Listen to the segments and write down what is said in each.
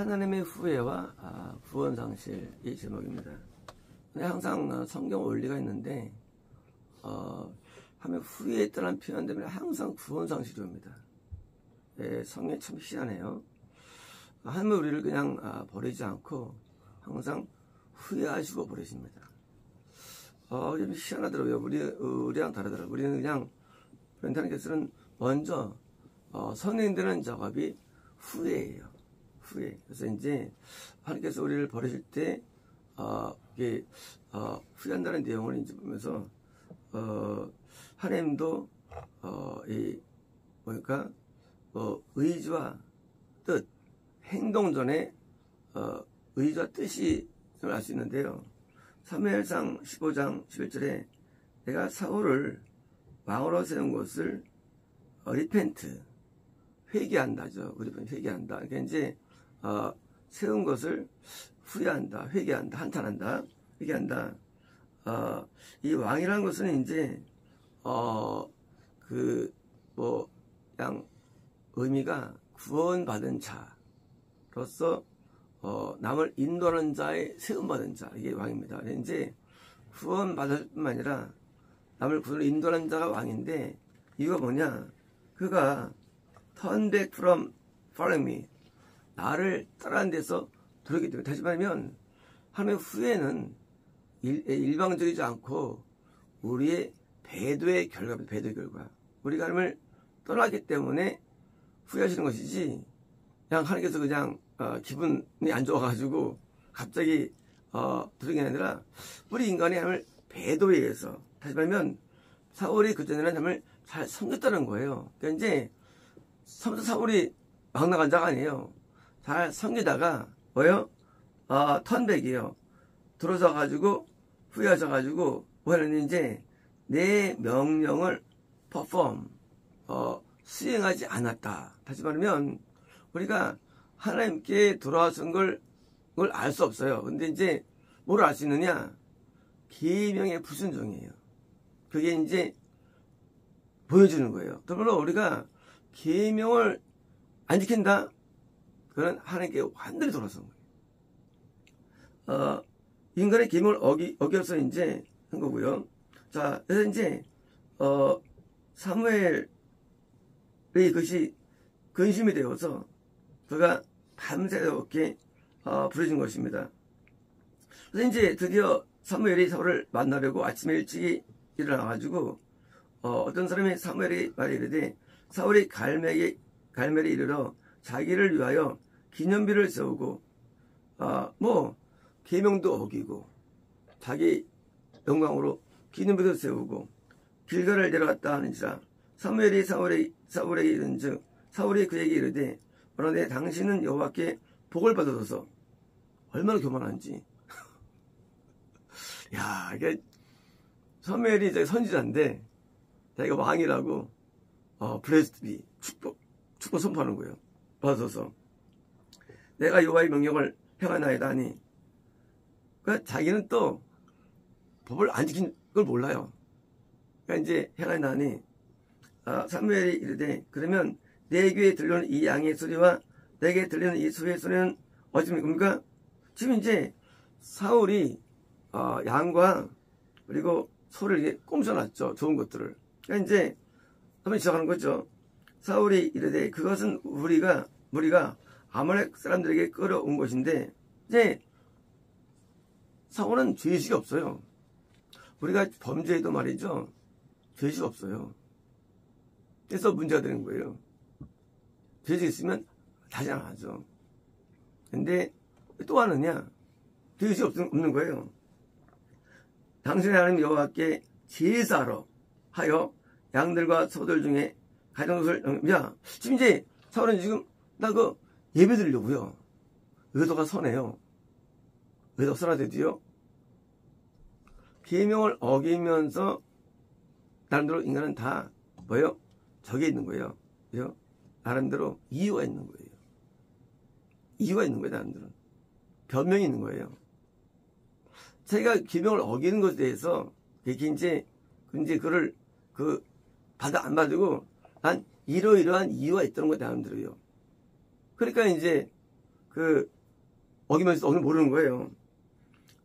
하나님의 후회와 구원 상실, 이 제목입니다. 근데 항상 성경 원리가 있는데 하면 후회했다는 표현 때문에 항상 구원 상실이 옵니다. 성경이 참 희한해요. 하나님은 우리를 그냥 버리지 않고 항상 후회하시고 버리십니다. 좀 희한하더라고요. 우리랑 다르더라고요. 우리는 그냥 하나님께서는 먼저 선행되는 작업이 후회예요. 후회. 그래서 이제 하나님께서 우리를 버리실 때 이게 후회한다는 내용을 이제 보면서 하나님도 뭐랄까 의지와 뜻, 행동 전에 의지와 뜻이 알 수 있는데요. 사무엘상 15장 11절에 내가 사울을 왕으로 세운 것을 리펜트, 회개한다죠. 우리 회개한다. 그러니까 이제 세운 것을 후회한다, 회개한다, 한탄한다, 회개한다. 이 왕이라는 것은 이제 그냥 의미가 구원받은 자로서 남을 인도하는 자의 세움받은 자, 이게 왕입니다. 이제 구원받을 뿐만 아니라 남을 구원을 인도하는 자가 왕인데 이유가 뭐냐? 그가 turn back from following me, 나를 따라하는 데서 돌이기 때문에. 다시 말하면 하나님의 후회는 일방적이지 않고 우리의 배도의 결과입니다. 배도의 결과. 우리가 하나님을 떠나기 때문에 후회하시는 것이지 그냥 하나님께서 그냥 기분이 안 좋아가지고 갑자기 들은 게 아니라 우리 인간이 하나님을 배도에 의해서, 다시 말하면 사울이 그전에는 하나님을 잘 섬겼다는 거예요. 그러니까 이제 사울이 막 나간 자가 아니에요. 잘 섬기다가 뭐예요? 턴백이에요. 들어서가지고 후회하셔가지고 뭐하는 이제 내 명령을 perform, 수행하지 않았다. 다시 말하면 우리가 하나님께 돌아와서 그걸 알 수 없어요. 근데 이제 뭘 알 수 있느냐? 계명의 불순종이에요. 그게 이제 보여주는 거예요. 그러므로 우리가 계명을 안 지킨다? 그건 하나님께 완전히 돌아선 거예요. 인간의 계명을 어겨서 이제 한 거고요. 자, 그래서 이제 사무엘의 그것이 근심이 되어서 그가 밤새도록 부르신 것입니다. 그래서 이제 드디어 사무엘이 사울을 만나려고 아침에 일찍 일어나가지고 어떤 사람이 사무엘이 말에 이르되 사울이 갈멜에 이르러 자기를 위하여 기념비를 세우고 계명도 어기고 자기 영광으로 기념비도 세우고 길가를 내려갔다 하는지라. 사무엘이 사울에게 이른즉 사울이 그에게 이르되 그런데 당신은 여호와께 복을 받아서. 얼마나 교만한지. 야, 이게 사무엘이 이제 선지자인데 자기가 왕이라고 블레스비 축복 선포하는 거예요. 받아서 내가 여호와의 명령을 행하나이다 하니, 그러니까 자기는 또 법을 안 지킨 걸 몰라요. 그러니까 이제 행하나이다 하니 사무엘이 이르되 그러면 내 귀에 들려오는 이 양의 소리와 내게 들리는 이 소의 소리는 어찌입니까? 지금 이제 사울이 양과 그리고 소를 이렇게 꼼쳐놨죠. 좋은 것들을. 그러니까 이제 한번 시작하는 거죠. 사울이 이르되 그것은 우리가 아말렉 사람들에게 끌어온 것인데, 이제 사울은 죄의식이 없어요. 우리가 범죄해도 말이죠, 죄의식이 없어요. 그래서 문제가 되는 거예요. 죄의식이 있으면 다시 안 하죠. 근데 또 하느냐? 죄의식이 없는 거예요. 당신의 하나님 여호와께 제사로 하여 양들과 소들 중에 가장 것을, 지금 이제 사울은 지금 나 예배 드리려고요. 의도가 선해요. 의도가 선하대도요. 계명을 어기면서 나름대로 인간은 다 뭐예요? 저게 있는 거예요. 그죠? 나름대로 이유가 있는 거예요. 이유가 있는 거예요. 나름대로 변명이 있는 거예요. 자기가 계명을 어기는 것에 대해서 이렇게 이제 그를 받아 안 받고 난 이러이러한 이유가 있다는 거예요. 나름대로요. 그러니까 이제 어기면서 오늘 모르는 거예요.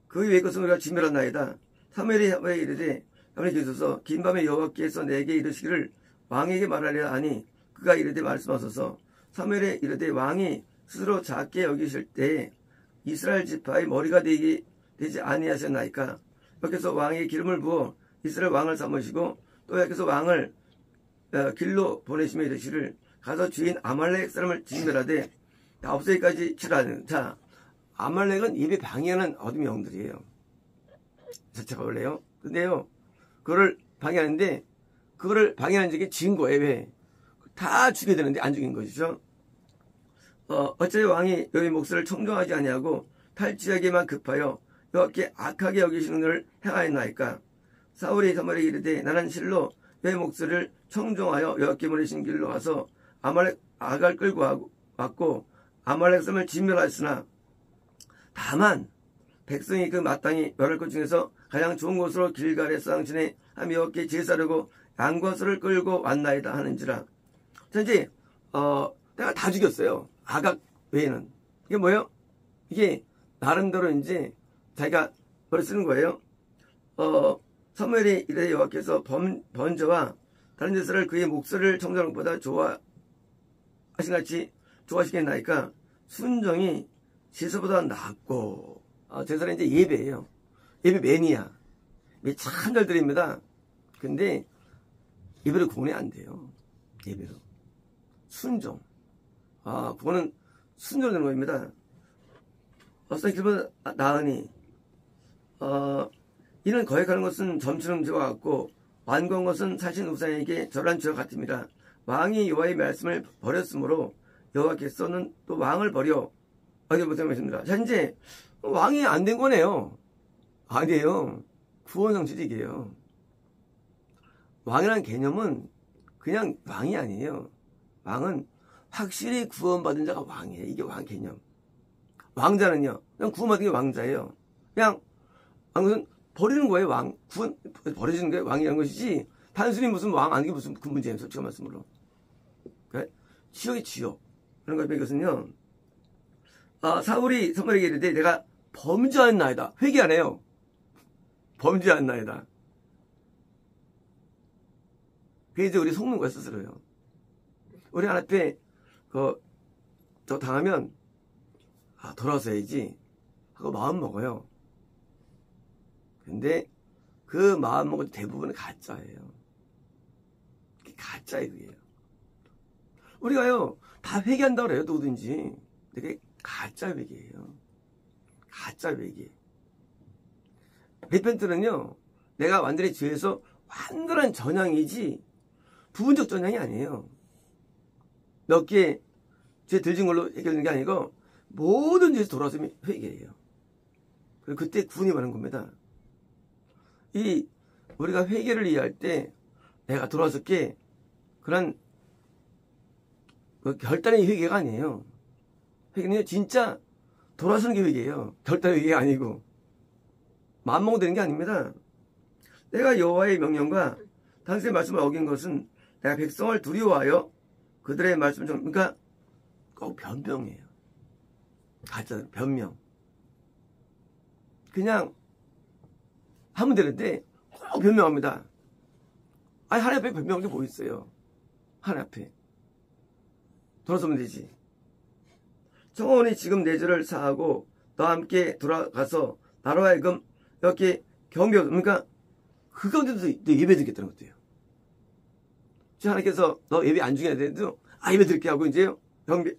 그 외의 것은 우리가 진멸한나이다. 사무엘이 이르되 사무엘이 계셔서 긴 밤에 여호와께서 내게 이르시기를 왕에게 말하려 하니 그가 이르되 말씀하소서. 사무엘이 이르되 왕이 스스로 작게 여기실 때에 이스라엘 지파의 머리가 되지 아니하셨나이까. 여호와께서 왕에게 기름을 부어 이스라엘 왕을 삼으시고 또 여호와께서 왕을 길로 보내시며 이르시를 가서 주인 아말렉 사람을 진멸하되 9세기까지 치라는. 자, 아말렉은 예배 방해하는 어둠의 영들이에요. 자체가 원래요. 근데요, 그거를 방해하는데, 그거를 방해하는 적이 지은 거예요. 왜? 다 죽여야 되는데 안 죽인 것이죠. 어째 왕이 여호와의 목소리를 청종하지 아니하고 탈취하기만 급하여 여호와께 악하게 여기시는 것을 행하였나이까. 사울이 사무엘에게 이르되 나는 실로 여호와의 목소리를 청종하여 여호와께 보내신 길로 와서 아말렉 아갈 끌고 왔고 아말렉 사람을 진멸하였으나 다만 백성이 그 마땅히 멸할 것 중에서 가장 좋은 곳으로 길갈에 쌍신에 하며 여호와께 제사르고 양과 소를 끌고 왔나이다 하는지라. 자, 이제 내가 다 죽였어요. 아각 외에는. 이게 뭐예요? 이게 나름대로 이제 자기가 뭐를 쓰는 거예요. 사무엘이 이르되 여호와께서 번제와 다른 제사를 그의 목소리를 청정하는 것보다 좋아하신같이 좋아하시겠나이까. 순종이 제사보다 낫고. 제사는 이제 예배예요. 예배 매니아. 참 잘 드립니다. 근데 예배로 구원이 안 돼요. 예배로. 순종. 그거는 순종되는 겁니다. 어떤 길보다 나으니 이는 거액하는 것은 점치는 죄와 같고 완고한 것은 사신 우상에게 절한 죄와 같습니다. 왕이 여호와의 말씀을 버렸으므로 여호와께서는 또 왕을 버려 어디 보세요 말씀입니다. 자, 이제 왕이 안 된 거네요. 아니에요. 구원 성취도 이게요. 왕이라는 개념은 그냥 왕이 아니에요. 왕은 확실히 구원받은 자가 왕이에요. 이게 왕 개념. 왕자는요, 그냥 구원받은 게 왕자예요. 그냥 왕은 버리는 거예요. 왕 구원 버려지는 게 왕이라는 것이지 단순히 무슨 왕 아닌 게 무슨 그 문제예요. 솔직한 말씀으로. 그러니까 지옥이 지옥. 그런 거예요. 이것은요. 사울이 사무엘에게 이르되 내가 범죄하였나이다. 회개하네요. 범죄하였나이다. 그게 이제 우리 속는 거야 스스로요. 우리 하나님께 저 당하면 돌아서야지 하고 마음 먹어요. 근데 그 마음 먹을 대부분은 가짜예요. 가짜예요. 그게. 우리가요 다 회개한다고 그래요. 누구든지. 그게 가짜 회개예요. 가짜 회개. 레펜트는요 내가 완전히 죄에서 완전한 전향이지 부분적 전향이 아니에요. 몇 개 죄 들진 걸로 해결되는 게 아니고 모든 죄에서 돌아서면 회개예요. 그리고 그때 구원이 받는 겁니다. 우리가 회개를 이해할 때 내가 돌아섰게 그런 결단의 회개가 아니에요. 회개는 진짜 돌아서는 게 회개예요. 결단의 회개가 아니고 마음먹으면 되는 게 아닙니다. 내가 여호와의 명령과 당신의 말씀을 어긴 것은 내가 백성을 두려워하여 그들의 말씀을 그러니까 꼭 변명이에요. 가짜 변명. 그냥 하면 되는데 꼭 변명합니다. 하나님 앞에 변명한 게 뭐 있어요? 하나님 앞에 돌아서면 되지. 청원이 지금 내 죄를 사하고 너와 함께 돌아가서 나로 하여금 이렇게 경배, 그러니까 그 가운데도 예배 드리겠다는 것도요. 하나님께서 너 예배 안 주게 되는데도 예배 드릴게 하고 이제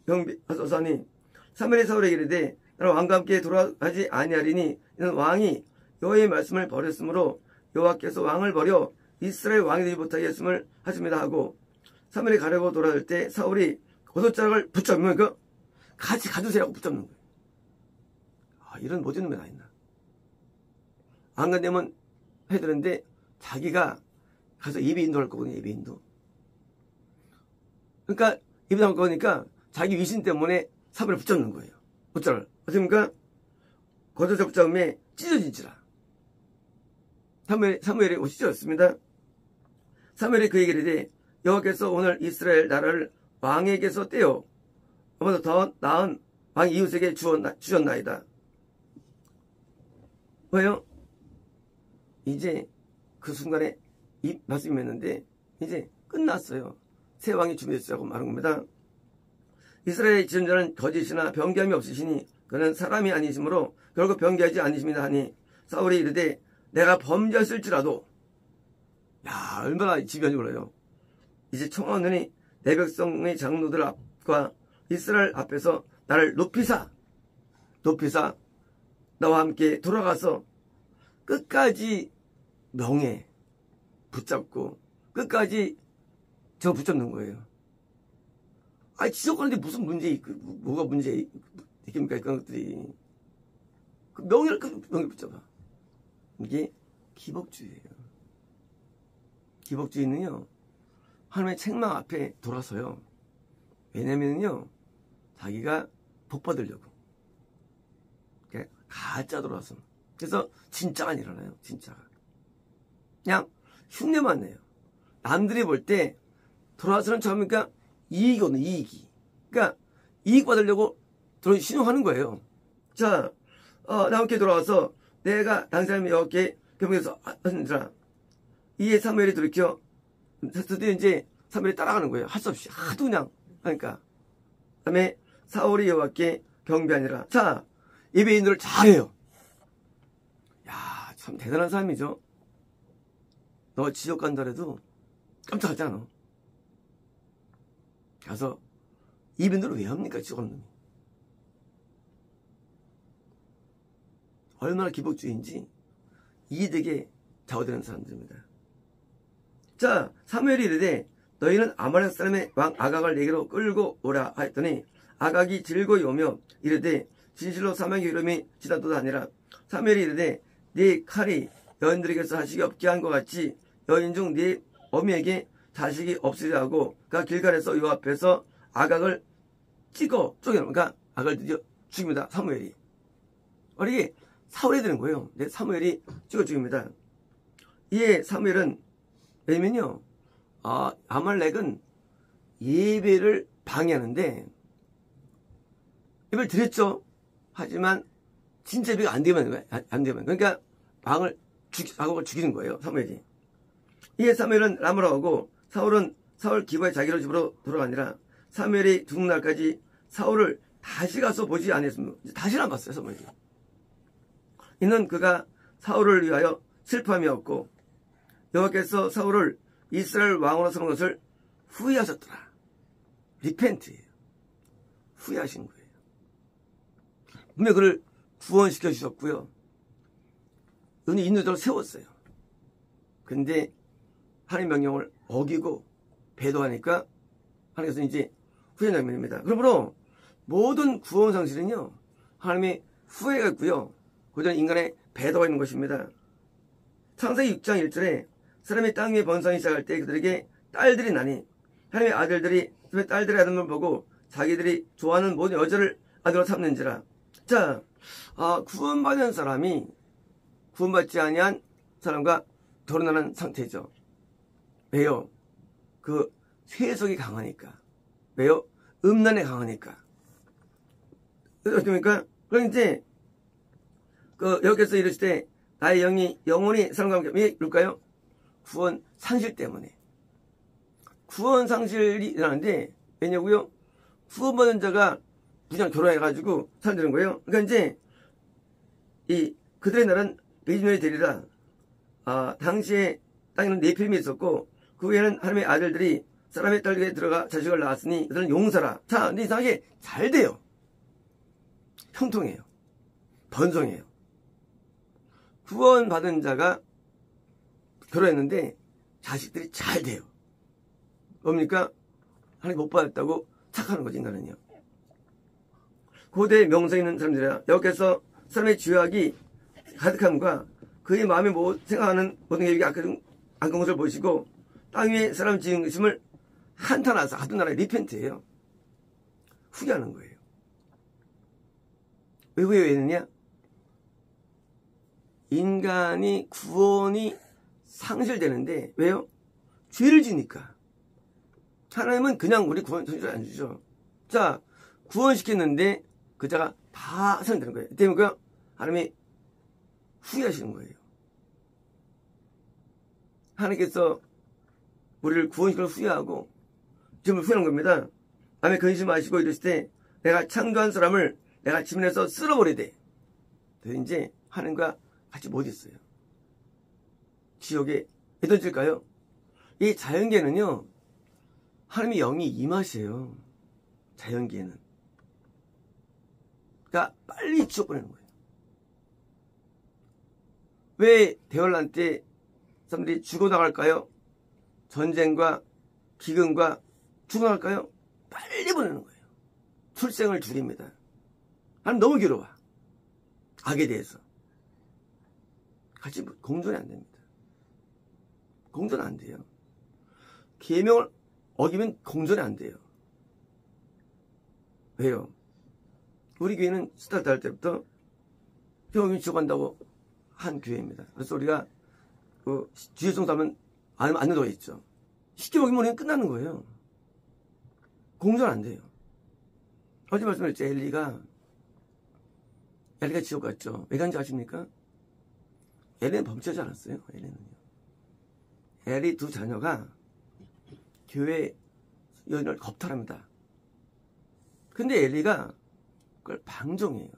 경배하소서니 사무엘이 사울에게 이르되 나는 왕과 함께 돌아가지 아니하리니 이는 왕이 여호와의 말씀을 버렸으므로 여호와께서 왕을 버려 이스라엘 왕이 되지 못하게 했음을 하십니다 하고 사무엘이 가려고 돌아갈 때 사울이 겉옷자락을 붙잡는 거니까 같이 가주세요 하고 붙잡는 거예요. 이런 못된 놈이 나 있나. 안 간다면 해드는데 자기가 가서 예배 인도할 거거든요. 예배 인도. 그러니까 예배 나올 거니까 자기 위신 때문에 사무엘을 붙잡는 거예요. 옷자락을. 어떻습니까? 겉옷 붙잡음에 찢어진지라. 사무엘이 옷이 찢어졌습니다. 사무엘이 그에게 이르되 여호와께서 오늘 이스라엘 나라를 왕에게서 떼어 더 나은 왕이 이웃에게 주셨나이다. 왜요? 이제 그 순간에 이 말씀이 맺는데 이제 끝났어요. 새 왕이 준비됐다고 말한 겁니다. 이스라엘의 지존자는 거짓이나 변개함이 없으시니 그는 사람이 아니시므로 결국 변개하지 않으십니다 하니 사울이 이르되 내가 범죄했을지라도 야 얼마나 지변이 올라요. 이제 청하노니 내 백성의 장로들 앞과 이스라엘 앞에서 나를 높이사 나와 함께 돌아가서 끝까지 명예 붙잡고 끝까지 저 붙잡는 거예요. 아니 지속하는데 무슨 뭐가 문제 있겠습니까? 그런 것들이 그 명예 붙잡아. 이게 기복주의예요. 기복주의는요 하나님의 책망 앞에 돌아서요. 왜냐면요 자기가 복 받으려고 가짜 돌아서. 그래서 진짜가 일어나요. 진짜가 그냥 흉내만 내요. 남들이 볼 때 돌아서는 처음이니까 이익이거든요. 이익이. 그러니까 이익 받으려고 신용하는 거예요. 자, 나 함께 돌아와서 내가 당사람이 여호와께 경배해서 하느니라. 이에 사무엘이 돌이켜 드디어 이제 사무엘이 따라가는 거예요. 할 수 없이 하도 그냥 하니까. 그다음에 사울이 여호와께 경배하니라. 자, 예배 인도를 잘해요. 야, 참 대단한 사람이죠. 너 지옥 간다래도 깜짝하지 않아. 가서 이벤트를 왜 합니까? 지옥 간 놈이. 얼마나 기복주의인지 이득에 좌우되는 사람들입니다. 자, 사무엘이 이르되 너희는 아말렉 사람의 왕 아각을 내게로 끌고 오라 하였더니 아각이 즐거이 오며 이르되 진실로 사망의 이름이 지나도다 하니라. 사무엘이 이르되 네 칼이 여인들에게서 자식이 없게 한 것 같이 여인 중 네 어미에게 자식이 없으리라 하고 그가 길갈에서 요 앞에서 아각을 찍어 쪼개놓으니까 아각을 드디어 죽입니다. 사무엘이. 이게 사울이 되는 거예요. 네, 사무엘이 찍어 죽입니다. 이에 사무엘은 왜냐면요 아말렉은 예배를 방해하는데 예배를 드렸죠. 하지만 진짜 예배가 안 되면 그러니까 아각을 죽이는 거예요. 사무엘이. 이에 사무엘은 라마로 가고 사울은 사울 기브의 자기의 집으로 돌아가니라. 사무엘이 죽는 날까지 사울을 다시 가서 보지 않았습니다. 다시는 안 봤어요. 사무엘이. 이는 그가 사울을 위하여 슬픔이었고 여호와께서 사울을 이스라엘 왕으로 세운 것을 후회하셨더라. 리펜트예요. 후회하신 거예요. 분명히 그를 구원시켜 주셨고요. 은히 인도자로 세웠어요. 근데 하나님 명령을 어기고 배도하니까 하나님께서 이제 후회 장면입니다. 그러므로 모든 구원 상실은요 하나님의 후회가 있고요. 고전 인간의 배도가 있는 것입니다. 창세기 6장 1절에 사람이 땅 위에 번성하기 시작할 때 그들에게 딸들이 나니 하나님의 아들들이 딸들의 아들을 보고 자기들이 좋아하는 모든 여자를 아들로 삼는지라. 자, 구원받은 사람이 구원받지 아니한 사람과 결혼하는 상태죠. 왜요? 그 세속이 강하니까. 왜요? 음란에 강하니까. 그러니까 이제 여기서 이르실 때 나의 영이 영원히 사람과 함께 왜 그럴까요? 구원 상실 때문에. 구원 상실이 일어나는데 왜냐고요? 구원받은 자가 그냥 결혼해가지고 살되는 거예요. 그러니까 이제 그들의 날은 베이즈면이 되리라. 당시에 땅에는 네 필름이 있었고 그 후에는 하나님의 아들들이 사람의 딸에게 들어가 자식을 낳았으니 그들은 용사라. 자, 근데 이상하게 잘 돼요. 형통해요. 번성해요. 구원받은 자가 결혼했는데 자식들이 잘 돼요. 뭡니까? 하나님 못 받았다고 착하는 거지, 인간은요. 고대 명성 있는 사람들이라 여기서 사람의 죄악이 가득함과 그의 마음에 생각하는 모든 계획이 악한 것을 보시고 땅 위에 사람 지은 것임을 한탄하사 하던 나라의 리펜트예요. 후회하는 거예요. 왜 후회했느냐? 인간이 구원이 상실되는데 왜요? 죄를 지니까. 하나님은 그냥 우리 구원 전혀 안 주죠. 자, 구원시켰는데 그 자가 다 생각되는 거예요. 때문에 그 하나님이 후회하시는 거예요. 하나님께서 우리를 구원시켜 후회하고 지금 후회하는 겁니다. 남의 근심하시고 이랬을 때 내가 창조한 사람을 내가 지면에서 쓸어버리되 이제 하나님과 같이 못 있어요. 지옥에 왜 던질까요? 이 자연계는요, 하나님의 영이 임하세요. 자연계는. 그러니까 빨리 지옥 보내는 거예요. 왜 대환란 때 사람들이 죽어나갈까요? 전쟁과 기근과 죽어나갈까요? 빨리 보내는 거예요. 출생을 줄입니다. 하나님 너무 괴로워. 악에 대해서. 같이 공존이 안 됩니다. 공존 안 돼요. 계명을 어기면 공존이 안 돼요. 왜요? 우리 교회는 스타트 할 때부터 교회는 지어간다고 한 교회입니다. 그래서 우리가 그 주의성사 하면 안 들어가 있죠. 쉽게 먹이면 우리는 끝나는 거예요. 공존 안 돼요. 어제 말씀드렸죠. 엘리가 지옥 갔죠. 왜 간지 아십니까? 엘리는 범죄하지 않았어요. 엘리 두 자녀가 교회 여인을 겁탈합니다. 근데 엘리가 그걸 방종해요.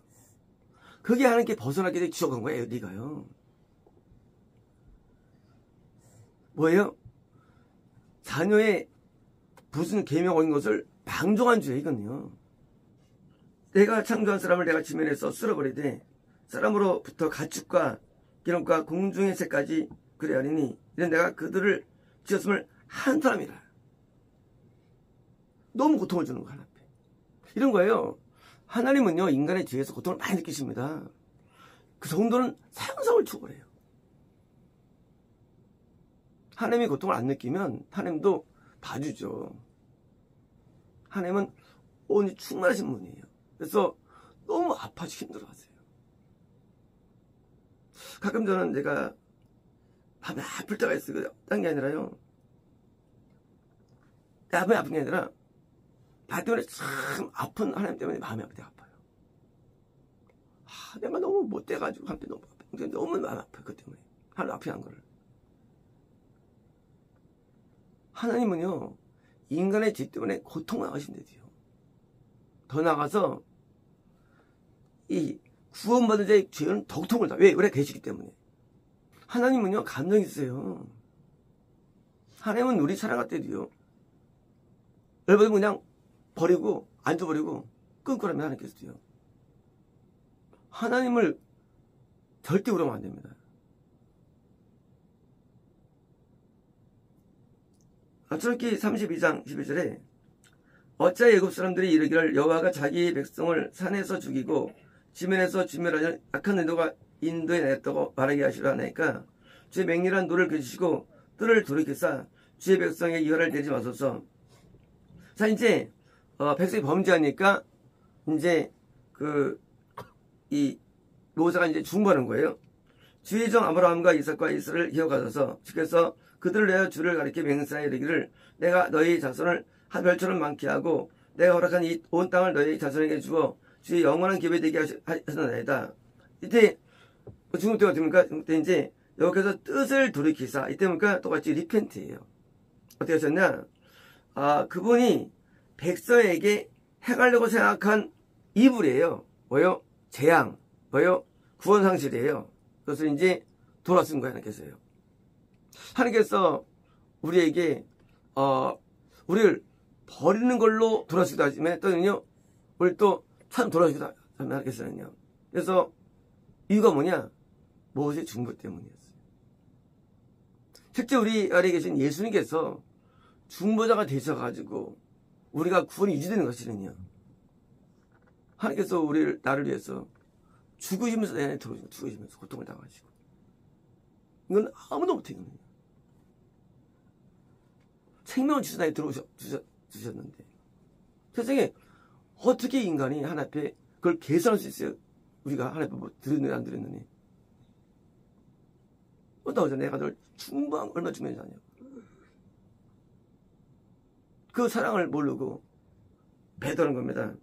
그게 하나님께 벗어나게 돼 지옥 간 거예요. 엘리가요. 뭐예요? 자녀의 무슨 계명 어긴 것을 방종한 죄이거든요. 내가 창조한 사람을 내가 지면에서 쓸어버리되 사람으로부터 가축과 기름과 공중의 새까지 그래 하리니 이런 내가 그들을 지었음을 한 사람이라. 너무 고통을 주는 거야. 앞에 이런 거예요. 하나님은요, 인간의 죄에서 고통을 많이 느끼십니다. 그 정도는 상상을 초월해요. 하나님이 고통을 안 느끼면 하나님도 봐주죠. 하나님은 온전히 충만하신 분이에요. 그래서 너무 아파지고 힘들어하세요. 가끔 저는 내가 밤에 아플 때가 있어요. 딴 게 아니라요. 마음이 아픈 게 아니라 나 때문에 참 아픈 하나님 때문에 마음이 아플 때 아파요. 내가 너무 못돼가지고 한때 너무 아파. 너무 마음이 아파요. 그 때문에. 하나님 앞에 한 거를. 하나님은요, 인간의 죄 때문에 고통을 당하신대요. 더 나아가서 이 구원받은 자의 죄는 더 고통을 당해요. 왜? 우리가 계시기 때문에. 하나님은요, 감정이 있어요. 하나님은 우리 사랑할 때도요, 여러분 그냥 버리고 안 줘버리고 끊고 나면 하나님께서도요. 하나님을 절대 우려하면 안 됩니다. 출애굽기 32장 11절에 어찌하여 애굽 사람들이 이르기를 여호와가 자기 백성을 산에서 죽이고 지면에서 진멸하는 악한 인도에 내었다고 말하게 하시려 하나이까 주의 맹렬한 노를 그치시고 뜰을 돌이키사 주의 백성에게 이허를 내지 마소서. 자, 이제 백성이 범죄하니까 이제 이 모세가 이제 중보하는 거예요. 주의 종 아브라함과 이삭과 이스라엘을 기억하소서. 주께서 그들을 내어 주를 가리켜 맹세하여 이르기를 내가 너희 자손을 하별처럼 많게 하고 내가 허락한 이 온 땅을 너희 자손에게 주어 주의 영원한 기업이 되게 하셨나이다. 이때 중국 때가 됩니까? 그때 이제 여기서 뜻을 돌이키사. 이때 보니까 똑같이 리펜트예요. 어떻게 하셨냐? 그분이 백성에게 해가려고 생각한 이불이에요. 뭐요? 재앙. 뭐요? 구원 상실이에요. 그것을 이제 돌아쓴 거예요. 하나님께서요. 하나님께서 우리에게 우리를 버리는 걸로 돌아쓰기도 하지만 또는요, 우리 또 참 돌아쓰기도 하면 하겠어요. 그래서 이유가 뭐냐? 모세의 중보 때문이었어요. 실제 우리 아래에 계신 예수님께서 중보자가 되셔가지고 우리가 구원이 유지되는 것이는요, 하나님께서 나를 위해서 죽으시면서 내 안에 들어오시고 죽으시면서 고통을 당하시고, 이건 아무도 못해요. 생명을 주신 나에 들어오셨는데 세상에 어떻게 인간이 하나님 앞에 그걸 계산할 수 있어요? 우리가 하나님 앞에 뭐 들었느니 안 들었느니. 어떤 거죠? 내가 널 중보한 얼마나 중요한지 아냐고. 그 사랑을 모르고 배도는 겁니다.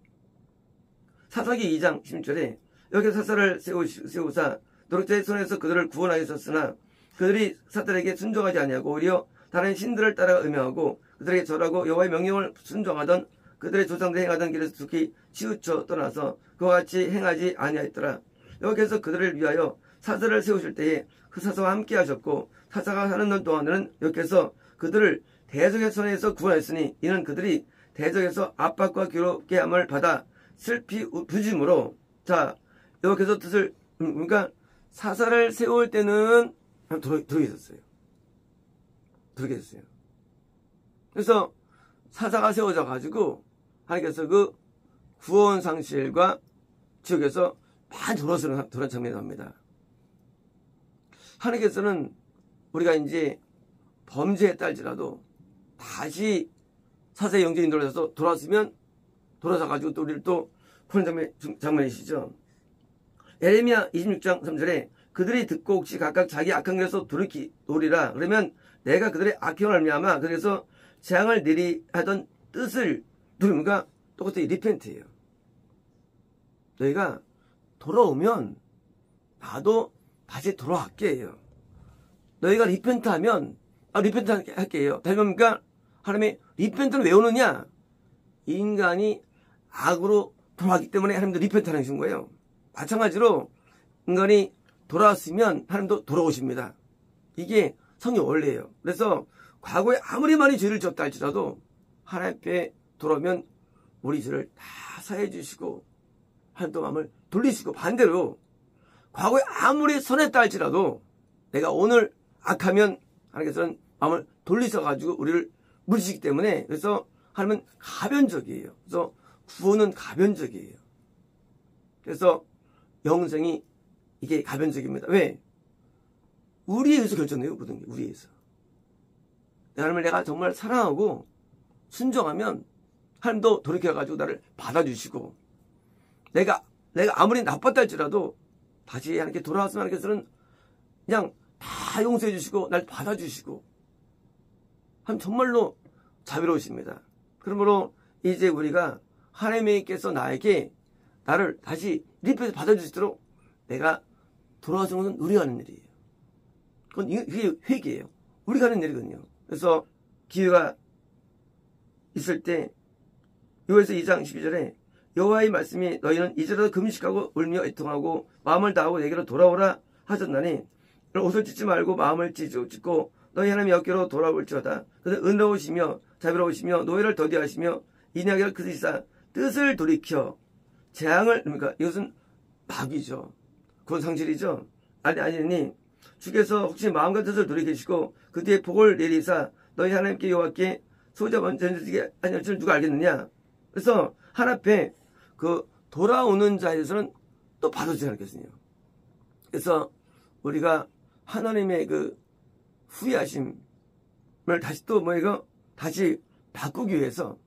사사기 2장 16절에 여기 사사를 세우사 노력자의 손에서 그들을 구원하였었으나 그들이 사들에게 순종하지 아니하고 오히려 다른 신들을 따라 음행하고 그들에게 절하고 여호와의 명령을 순종하던 그들의 조상들이 행하던 길에서 특히 치우쳐 떠나서 그와 같이 행하지 아니하였더라. 여호와께서 그들을 위하여 사사를 세우실 때에 그 사사와 함께 하셨고 사사가 사는 날 동안에는 여호와께서 그들을 대적의 손에서 구원했으니 이는 그들이 대적에서 압박과 괴롭게 함을 받아 슬피 부짐으로 자 여호와께서 뜻을 그러니까 사사를 세울 때는 들어게 있었어요. 들어게 있었어요. 그래서 사사가 세워져 가지고 하나님께서 그 구원 상실과 지옥에서 많이 돌아서는 장면이 나옵니다. 하나님께서는 우리가 이제 범죄에 딸지라도 다시 사사의 영적 인도를 해서 돌아왔으면 돌아서 가지고 또 우리를 또 푸는 장면이시죠. 예레미야 26장 3절에 그들이 듣고 혹시 각각 자기 악한 길에서 돌이키노리라. 그러면 내가 그들의 악행을 알미하마 그래서 재앙을 내리 하던 뜻을 누르니까 똑같이 리펜트예요. 너희가 돌아오면 나도 다시 돌아갈게 해요. 너희가 리펜트하면 리펜트 할게 해요. 다시 뭡니까? 하나님이 리펜트를 왜 오느냐? 인간이 악으로 돌아왔기 때문에 하나님도 리펜트 하는 거예요. 마찬가지로 인간이 돌아왔으면 하나님도 돌아오십니다. 이게 성의 원리예요. 그래서 과거에 아무리 많이 죄를 졌다 할지라도 하나님 앞에 돌아오면 우리 죄를 다 사해 주시고 하나님도 마음을 돌리시고 반대로 과거에 아무리 선했다 할지라도 내가 오늘 악하면 하나님께서는 마음을 돌리셔가지고 우리를 물으시기 때문에 그래서 하나님은 가변적이에요. 그래서 구원은 가변적이에요. 그래서 영생이 이게 가변적입니다. 왜? 우리에 의해서 결정돼요. 모든 게 우리에 의해서. 하나님을 내가 정말 사랑하고 순종하면 하나님도 돌이켜가지고 나를 받아주시고 내가 아무리 나빴다 할지라도 다시 하나님께 돌아왔으면 하나님께서는 그냥 다 용서해 주시고 날 받아주시고 하나님 정말로 자비로우십니다. 그러므로 이제 우리가 하나님께서 나에게 나를 다시 리필해서 받아주시도록 내가 돌아와서 것은 우리가 하는 일이에요. 그건 이게 회개예요. 우리가 하는 일이거든요. 그래서 기회가 있을 때 요에서 2장 12절에 여호와의 말씀이 너희는 이제라도 금식하고 울며 애통하고 마음을 다하고 내게로 돌아오라 하셨나니 옷을 찢지 말고 마음을 찢고 너희 하나님 여호와께로 돌아올지어다. 그는 은혜로우시며 자비로우시며 노예를 더디하시며 인하게 그리사 뜻을 돌이켜 재앙을 그러니까 이것은 마귀죠. 그건 상실이죠. 아니니 주께서 혹시 마음과 뜻을 돌이키시고 그 뒤에 복을 내리사 너희 하나님께 여호와께 소자 전해지게 아니할 줄 누가 알겠느냐. 그래서 하나님 앞에 그 돌아오는 자에서는 또 받아주지 않겠느냐. 그래서 우리가 하나님의 그 후회하심을 다시 또 다시 바꾸기 위해서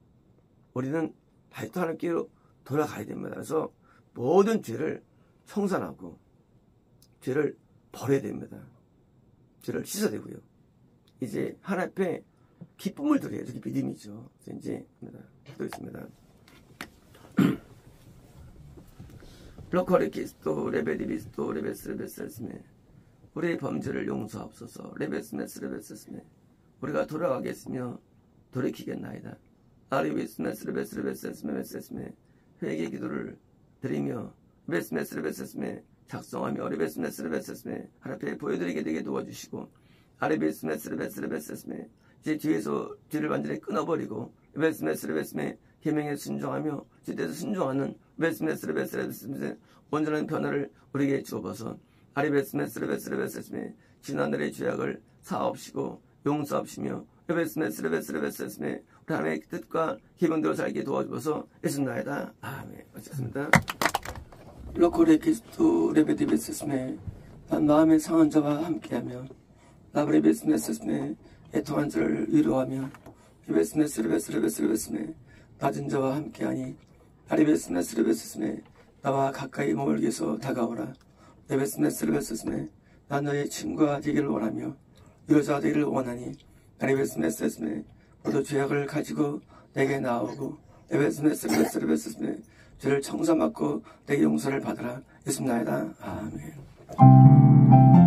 우리는 다시 또 하나님께로 돌아가야 됩니다. 그래서 모든 죄를 청산하고 죄를 버려야 됩니다. 죄를 씻어야 되고요. 이제 하나님 앞에 기쁨을 드려야죠. 그게 믿음이죠. 그래서 이제 기도했습니다. 로컬의 키스토 레베디비스토 레베스레베스스메 우리의 범죄를 용서하옵소서. 레베스메스레베스스메 우리가 돌아가겠으며 돌이키겠나이다. 아리비스메스레베스레베스스메 회개 기도를 드리며 레베스메스레베스스메 작성하며 레베스메스레베스스메 하나님께 보여드리게 되게 도와주시고 아리비스메스레베스레베스스메 이제 뒤에서 뒤를 완전히 끊어버리고 레베스메스레베스메 계명에 순종하며 주께서 순종하는 레베스메스레베스레베스메 온전한 변화를 우리에게 주옵소서. 아리베스메스레베스레베스메 지난날의 죄악을 사옵시고 용서하시며 레베스메스레베스레베스메 우리 하나님의 뜻과 계명대로 살게 도와주셔서 예수나이다. 아멘. 마쳤습니다. 로코레 키스토 레베디베스메 난 마음의 상한 자와 함께하며 라브레베스메스메 애통한 자를 위로하며 레베스메스레베스레베스메 낮은 자와 함께하니 아리베스메스레베스메 나와 가까이 머물게서 다가오라. 레베스메스레베스메 난 너의 친구가 되기를 원하며 위로자가 되기를 원하니 아리베스메스메 모두 죄악을 가지고 내게 나오고 레베스메스레베스메 저를 청산받고 내 용서를 받으라. 예수님 나이다. 아멘.